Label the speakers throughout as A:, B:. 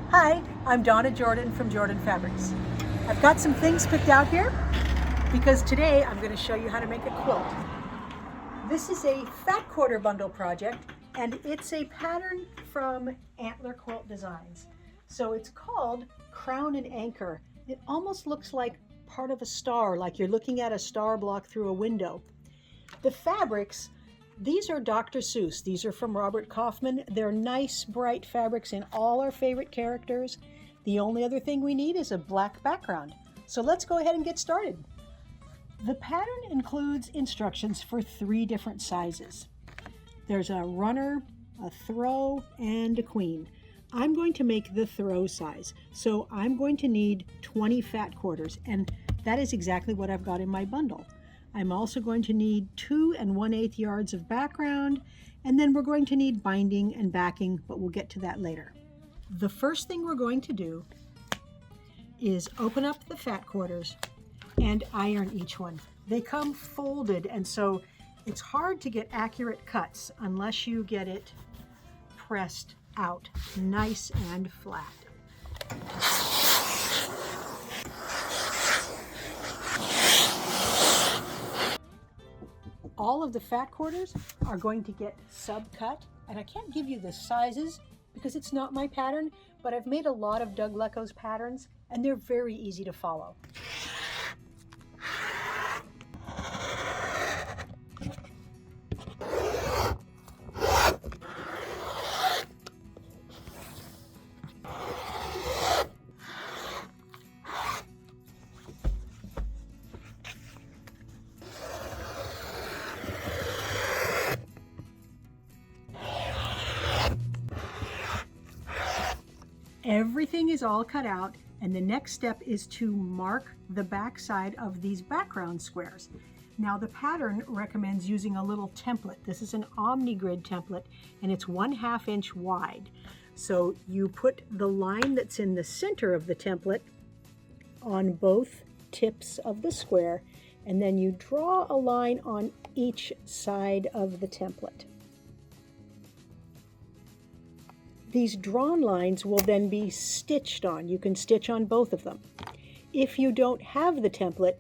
A: Hi, I'm Donna Jordan from Jordan Fabrics. I've got some things picked out here because today I'm going to show you how to make a quilt. This is a fat quarter bundle project and it's a pattern from Antler Quilt Designs. So it's called Crown and Anchor. It almost looks like part of a star, like you're looking at a star block through a window. The fabrics, these are Dr. SEUSS. These are from Robert Kaufman. They're nice, bright fabrics in all our favorite characters. The only other thing we need is a black background. So let's go ahead and get started. The pattern includes instructions for 3 different sizes. There's a runner, a throw, and a queen. I'm going to make the throw size, so I'm going to need 20 fat quarters, and that is exactly what I've got in my bundle. I'm also going to need 2 1/8 yards of background, and then we're going to need binding and backing, but we'll get to that later. The first thing we're going to do is open up the fat quarters and iron each one. They come folded, and so it's hard to get accurate cuts unless you get it pressed out nice and flat. All of the fat quarters are going to get sub-cut, and I can't give you the sizes because it's not my pattern, but I've made a lot of Doug Lecko's patterns and they're very easy to follow. Everything is all cut out, and the next step is to mark the back side of these background squares. Now the pattern recommends using a little template. This is an OmniGrid template and it's 1/2 inch wide. So you put the line that's in the center of the template on both tips of the square, and then you draw a line on each side of the template. These drawn lines will then be stitched on. You can stitch on both of them. If you don't have the template,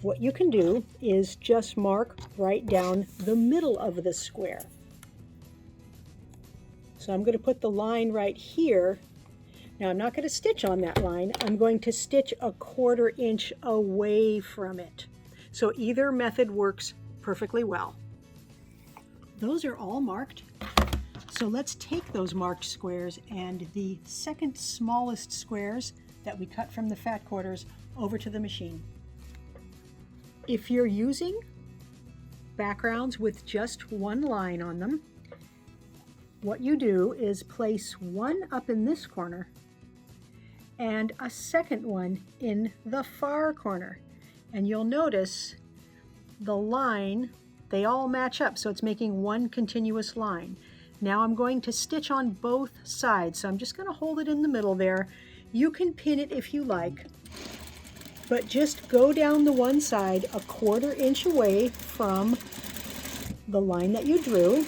A: what you can do is just mark right down the middle of the square. So I'm going to put the line right here. Now I'm not going to stitch on that line. I'm going to stitch a 1/4 inch away from it. So either method works perfectly well. Those are all marked. So let's take those marked squares and the second smallest squares that we cut from the fat quarters over to the machine. If you're using backgrounds with just one line on them, what you do is place one up in this corner and a second one in the far corner. And you'll notice the line, they all match up, so it's making one continuous line. Now I'm going to stitch on both sides, so I'm just going to hold it in the middle there. You can pin it if you like, but just go down the one side a 1/4 inch away from the line that you drew.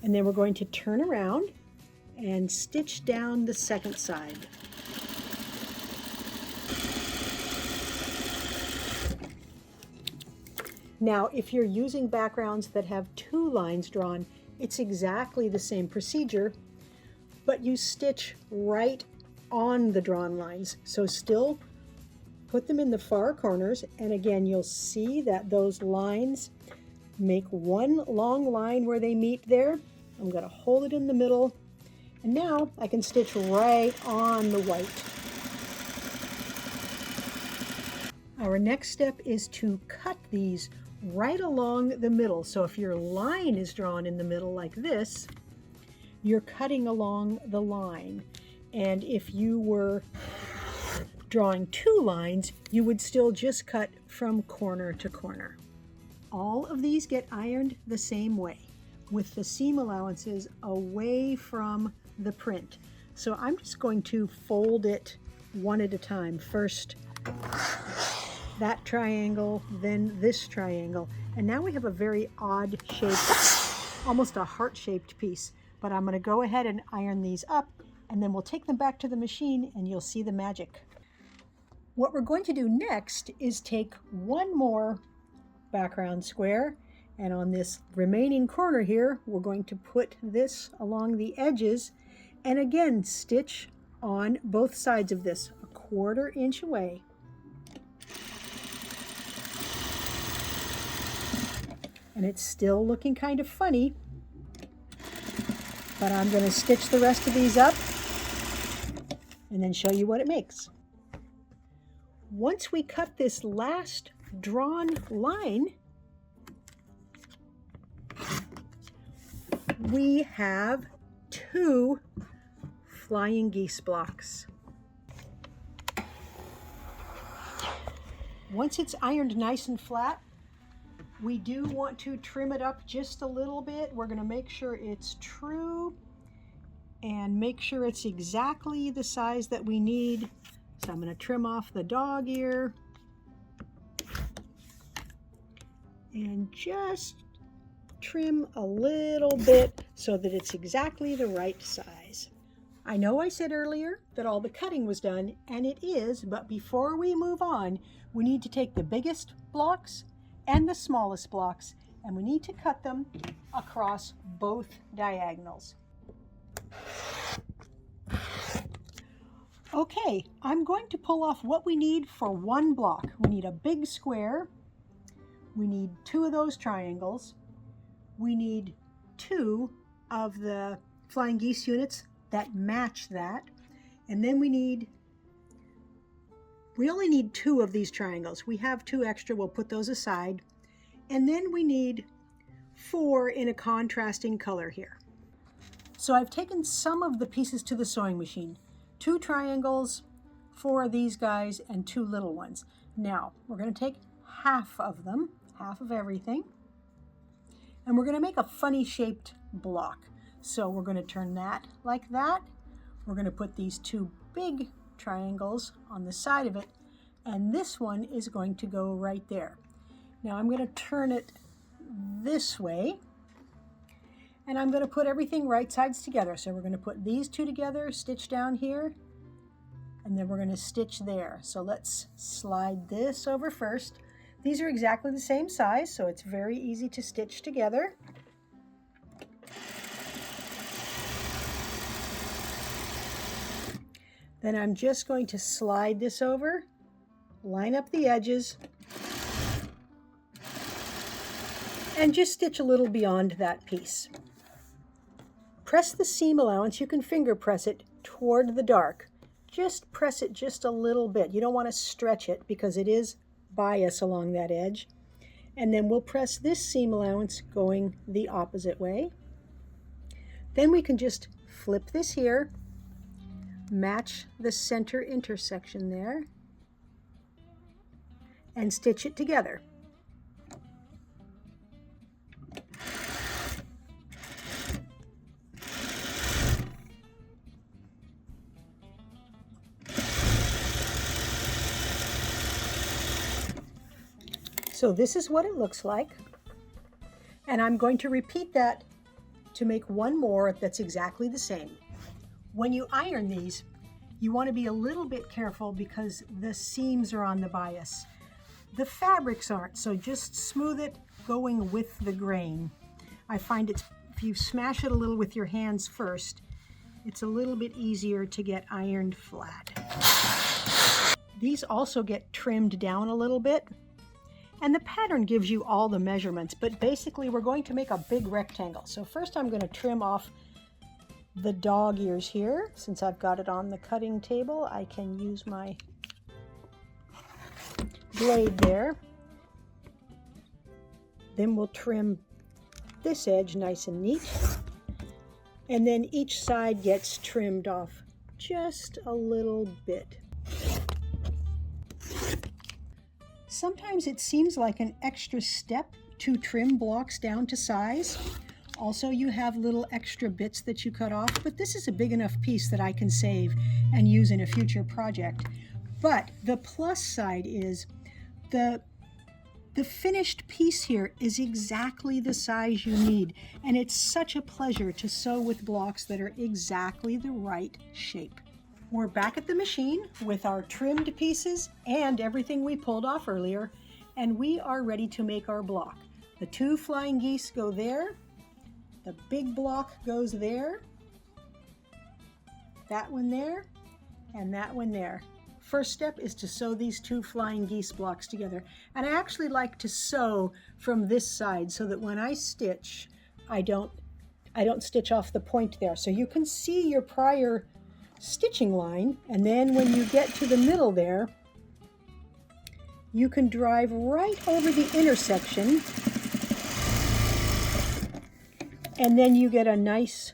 A: And then we're going to turn around and stitch down the second side. Now, if you're using backgrounds that have 2 lines drawn, it's exactly the same procedure, but you stitch right on the drawn lines. So still put them in the far corners, and again, you'll see that those lines make one long line where they meet there. I'm going to hold it in the middle, and now I can stitch right on the white. Our next step is to cut these right along the middle. So if your line is drawn in the middle like this, you're cutting along the line. And if you were drawing 2 lines, you would still just cut from corner to corner. All of these get ironed the same way, with the seam allowances away from the print. So I'm just going to fold it one at a time. First that triangle, then this triangle. And now we have a very odd shape almost a heart-shaped piece. But I'm going to go ahead and iron these up, and then we'll take them back to the machine and you'll see the magic. What we're going to do next is take one more background square, and on this remaining corner here, we're going to put this along the edges, and again stitch on both sides of this, a 1/4 inch away. And it's still looking kind of funny, but I'm going to stitch the rest of these up and then show you what it makes. Once we cut this last drawn line, we have 2 flying geese blocks. Once it's ironed nice and flat, we do want to trim it up just a little bit. We're going to make sure it's true and make sure it's exactly the size that we need. So I'm going to trim off the dog ear and just trim a little bit so that it's exactly the right size. I know I said earlier that all the cutting was done, and it is, but before we move on, we need to take the biggest blocks and the smallest blocks, and we need to cut them across both diagonals. Okay, I'm going to pull off what we need for one block. We need a big square, we need 2 of those triangles, we need 2 of the flying geese units that match that, and then we only need 2 of these triangles. We have 2 extra, we'll put those aside. And then we need 4 in a contrasting color here. So I've taken some of the pieces to the sewing machine. 2 triangles, 4 of these guys, and 2 little ones. Now, we're going to take half of them, half of everything, and we're going to make a funny shaped block. So we're going to turn that like that. We're going to put these 2 big triangles on the side of it, and this one is going to go right there. Now I'm going to turn it this way, and I'm going to put everything right sides together. So we're going to put these 2 together, stitch down here, and then we're going to stitch there. So let's slide this over first. These are exactly the same size, so it's very easy to stitch together. Then I'm just going to slide this over, line up the edges, and just stitch a little beyond that piece. Press the seam allowance, you can finger press it toward the dark. Just press it just a little bit. You don't want to stretch it because it is bias along that edge. And then we'll press this seam allowance going the opposite way. Then we can just flip this here, match the center intersection there, and stitch it together. So this is what it looks like, and I'm going to repeat that to make one more that's exactly the same. When you iron these, you want to be a little bit careful because the seams are on the bias. The fabrics aren't, so just smooth it going with the grain. I find it's, if you smash it a little with your hands first, it's a little bit easier to get ironed flat. These also get trimmed down a little bit, and the pattern gives you all the measurements, but basically we're going to make a big rectangle. So first I'm going to trim off the dog ears here. Since I've got it on the cutting table, I can use my blade there. Then we'll trim this edge nice and neat, and then each side gets trimmed off just a little bit. Sometimes it seems like an extra step to trim blocks down to size. Also, you have little extra bits that you cut off, but this is a big enough piece that I can save and use in a future project. But the plus side is the The finished piece here is exactly the size you need, and it's such a pleasure to sew with blocks that are exactly the right shape. We're back at the machine with our trimmed pieces and everything we pulled off earlier, and we are ready to make our block. The 2 flying geese go there, the big block goes there, that one there, and that one there. First step is to sew these 2 flying geese blocks together. And I actually like to sew from this side so that when I stitch, I don't stitch off the point there. So you can see your prior stitching line, and then when you get to the middle there, you can drive right over the intersection, and then you get a nice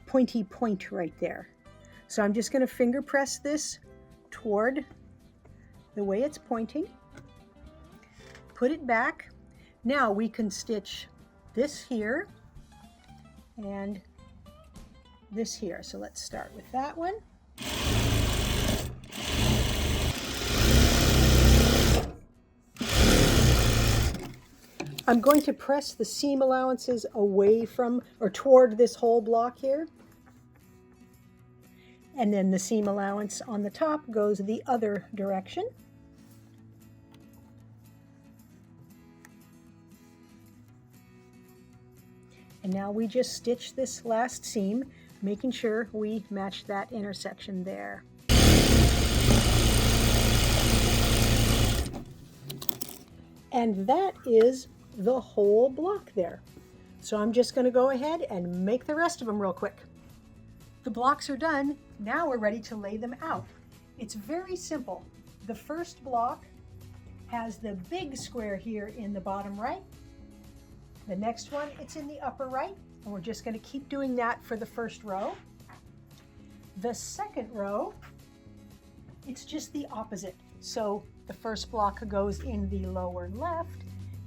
A: pointy point right there. So I'm just going to finger press this toward the way it's pointing, put it back. Now we can stitch this here and this here. So let's start with that one. I'm going to press the seam allowances away from or toward this whole block here. And then the seam allowance on the top goes the other direction. And now we just stitch this last seam, making sure we match that intersection there. And that is the whole block there. So I'm just going to go ahead and make the rest of them real quick. The blocks are done. Now we're ready to lay them out. It's very simple. The first block has the big square here in the bottom right. The next one, it's in the upper right, and we're just going to keep doing that for the first row. The second row, it's just the opposite. So the first block goes in the lower left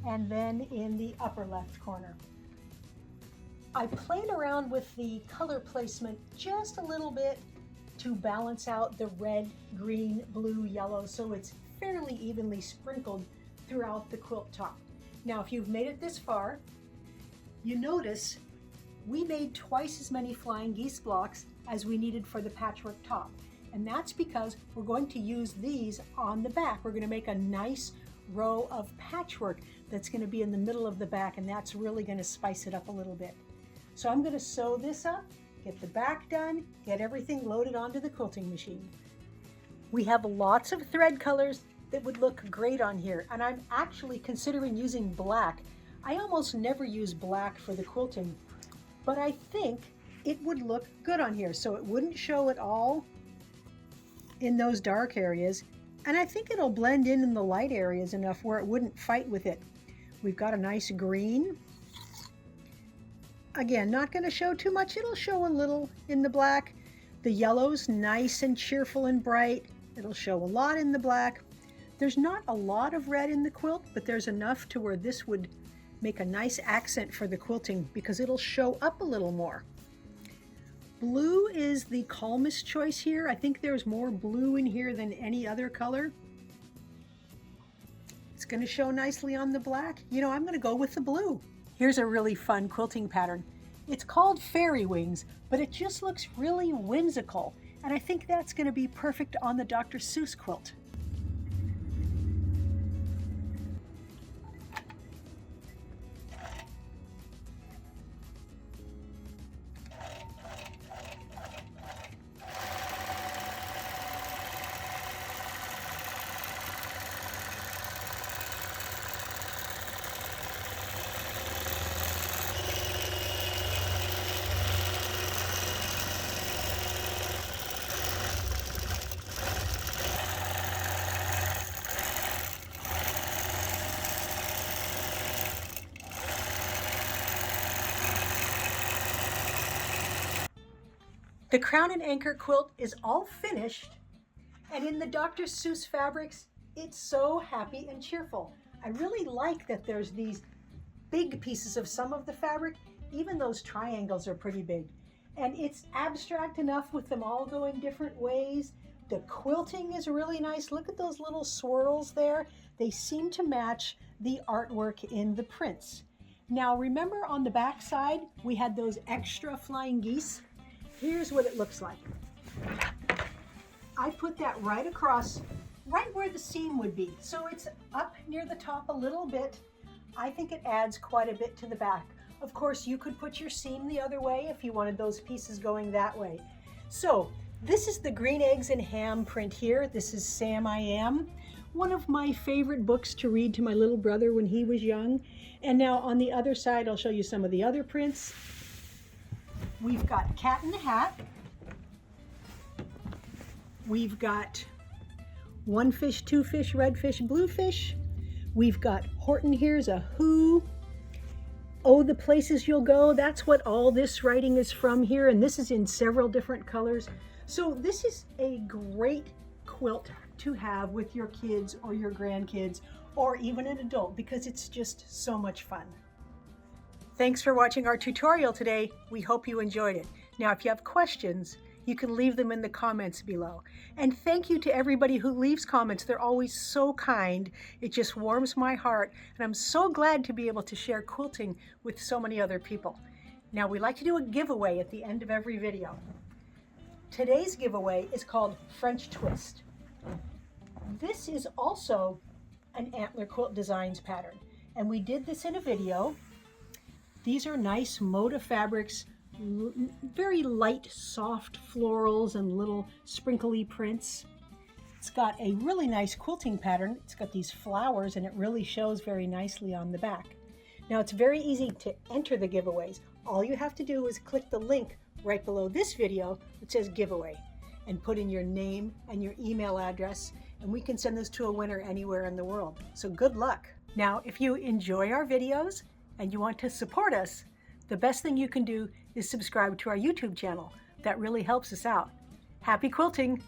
A: and then in the upper left corner. I played around with the color placement just a little bit to balance out the red, green, blue, yellow, so it's fairly evenly sprinkled throughout the quilt top. Now, if you've made it this far, you notice we made twice as many flying geese blocks as we needed for the patchwork top. And that's because we're going to use these on the back. We're going to make a nice row of patchwork that's going to be in the middle of the back, and that's really going to spice it up a little bit. So I'm going to sew this up, get the back done, get everything loaded onto the quilting machine. We have lots of thread colors that would look great on here, and I'm actually considering using black. I almost never use black for the quilting, but I think it would look good on here, so it wouldn't show at all in those dark areas, and I think it'll blend in the light areas enough where it wouldn't fight with it. We've got a nice green. Again, not going to show too much. It'll show a little in the black. The yellow's nice and cheerful and bright. It'll show a lot in the black. There's not a lot of red in the quilt, but there's enough to where this would make a nice accent for the quilting because it'll show up a little more. Blue is the calmest choice here. I think there's more blue in here than any other color. It's going to show nicely on the black. You know, I'm going to go with the blue. Here's a really fun quilting pattern. It's called fairy wings, but it just looks really whimsical. And I think that's going to be perfect on the Dr. Seuss quilt. The crown and anchor quilt is all finished, and in the Dr. Seuss fabrics, it's so happy and cheerful. I really like that there's these big pieces of some of the fabric. Even those triangles are pretty big. And it's abstract enough with them all going different ways. The quilting is really nice. Look at those little swirls there. they seem to match the artwork in the prints. Now remember on the back side, we had those extra flying geese? Here's what it looks like. I put that right across, right where the seam would be. So it's up near the top a little bit. I think it adds quite a bit to the back. Of course, you could put your seam the other way if you wanted those pieces going that way. So this is the Green Eggs and Ham print here. This is Sam I Am, one of my favorite books to read to my little brother when he was young. And now on the other side, I'll show you some of the other prints. We've got Cat in the Hat. We've got One Fish, Two Fish, Red Fish, Blue Fish. We've got Horton Hears a Who. Oh, the Places You'll Go. That's what all this writing is from here. And this is in several different colors. So this is a great quilt to have with your kids or your grandkids or even an adult because it's just so much fun. Thanks for watching our tutorial today. We hope you enjoyed it. Now, if you have questions, you can leave them in the comments below. And thank you to everybody who leaves comments. They're always so kind. It just warms my heart. And I'm so glad to be able to share quilting with so many other people. Now, we like to do a giveaway at the end of every video. Today's giveaway is called French Twist. This is also an Antler Quilt Designs pattern. And we did this in a video. These are nice Moda fabrics, very light, soft florals and little sprinkly prints. It's got a really nice quilting pattern. It's got these flowers and it really shows very nicely on the back. Now it's very easy to enter the giveaways. All you have to do is click the link right below this video that says giveaway and put in your name and your email address and we can send this to a winner anywhere in the world. So good luck. Now, if you enjoy our videos and you want to support us, the best thing you can do is subscribe to our YouTube channel. That really helps us out. Happy quilting!